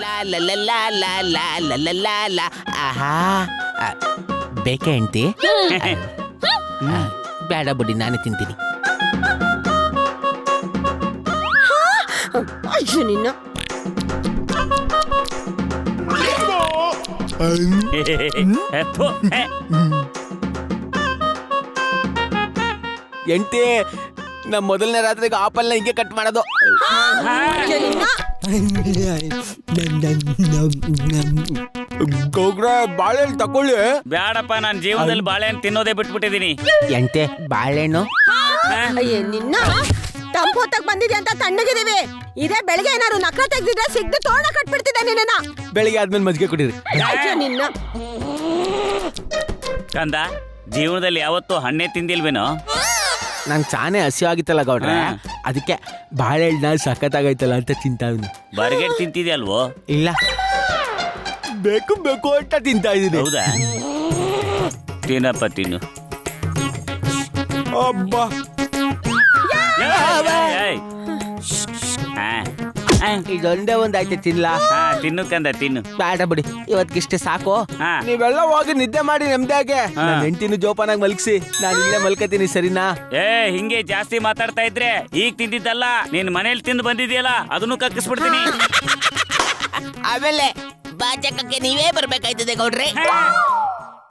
ಲಾ ಲಾ ಲಾ ಲಾ ಲಾ ಲಾ ಲಾ ಲಾ ಲಾ ಲಾ. ಆಹಾ ಬೇಕೆ ಹೆಂಡ್ತಿ? ಬೇಡ ಬಿಡಿ, ನಾನೇ ತಿಂತೀನಿ. ಅಯ್ಯೋ ನಿನ್ನ ಹೆಂಡ್ತಿ, ನಮ್ಮ ಮೊದಲನೇ ರಾತ್ರಿಗೆ ಆಪಲ್ನ ಹಿಂಗೆ ಕಟ್ ಮಾಡೋದು. ಅಯ್ಯೋ ನಿನ್ನ ಗೌಗ್ರ ಬಾಳೆಹಣ್ಣು ತಕೊಳ್ಳಿ. ಬ್ಯಾಡಪ್ಪ, ನಾನು ಜೀವನದಲ್ಲಿ ಬಾಳೆಹಣ್ಣು ತಿನ್ನೋದೇ ಬಿಟ್ಬಿಟ್ಟಿದೀನಿ. ಹೆಂಡ್ತಿ, ಬಾಳೆಹಣ್ಣು ಅಯ್ಯೋ ನಿನ್ನ ತಂಪು ಹೊತ್ತಾಗ ಬಂದಿದೆ ಅಂತ ತಣ್ಣಗಿದೀವಿ. ಇದೇ ಬೆಳಗ್ಗೆ ಏನಾದ್ರು ನಕ್ರ ತೆಗ್ದಿದ್ರೆ ಸಿಗ್ದು ತೋರಣ ಕಟ್ಬಿಡ್ತಿದ್ದೆ ನಿನ್ನ. ಬೆಳಿಗ್ಗೆ ಆದ್ಮೇಲೆ ಮಜ್ಜಿಗೆ ಕುಡೀರಿ. ಅಯ್ಯೋ ನಿನ್ನ ಕಂದ, ಜೀವನದಲ್ಲಿ ಯಾವತ್ತೂ ಹಣ್ಣೆ ತಿಂದಿಲ್ವೇನೋ? ನಂಗೆ ಚಾನೆ ಹಸಿವಾಗಿತ್ತಲ್ಲ ಗೌಡ್ರೆ, ಅದಕ್ಕೆ ಬಾಳೆಹಣ್ಣ ಸಖತ್ತಾಗೈತಲ್ಲ ಅಂತ ತಿಂತಾವ್ನಿ. ಬರ್ಗೆಟ್ ತಿಂತಿದ್ಯಲ್ವೋ? ಇಲ್ಲ, ಬೇಕು ಬೇಕು ಅಂತ ತಿಂತಾ ಇದೀನಿ. ಹೌದಾ? ತಿನ್ನಪ್ಪ, ತಿನ್ನು. ಅಬ್ಬಾ, ಇದೊಂದೇ ಒಂದಾಯ್ತು ತಿನ್ಲಾ? ತಿನ್ನು ಕಂದ, ತಿನ್ನು. ಬೇಡ ಬಿಡಿ, ಇವತ್ತಿಗಿಷ್ಟೇ ಸಾಕು. ಹಾ. ನೀವೆಲ್ಲ ಹೋಗಿ ನಿದ್ದೆ ಮಾಡಿ ನೆಮ್ಮದಿಯಾಗೆ. ನನ್ನ ಹೆಂಡತಿನ ಜೋಪಾನಾಗಿ ಮಲಗಿಸಿ, ನಾನು ಇಲ್ಲೇ ಮಲ್ಕತೀನಿ, ಸರಿನಾ? ಹಿಂಗೆ ಜಾಸ್ತಿ ಮಾತಾಡ್ತಾ ಇದ್ರೆ ಈಗ ತಿಂದಿದ್ದಲ್ಲ, ನೀನ್ ಮನೇಲಿ ತಿಂದು ಬಂದಿದ್ಯಲ್ಲ ಅದನ್ನು ಕಕ್ಕಿಸ್ಬಿಡ್ತೀನಿ. ಆಮೇಲೆ ಬಾಚಕಕ್ಕೆ ನೀವೇ ಬರ್ಬೇಕಾಯ್ತದೆ ಗೌಡ್ರೆ.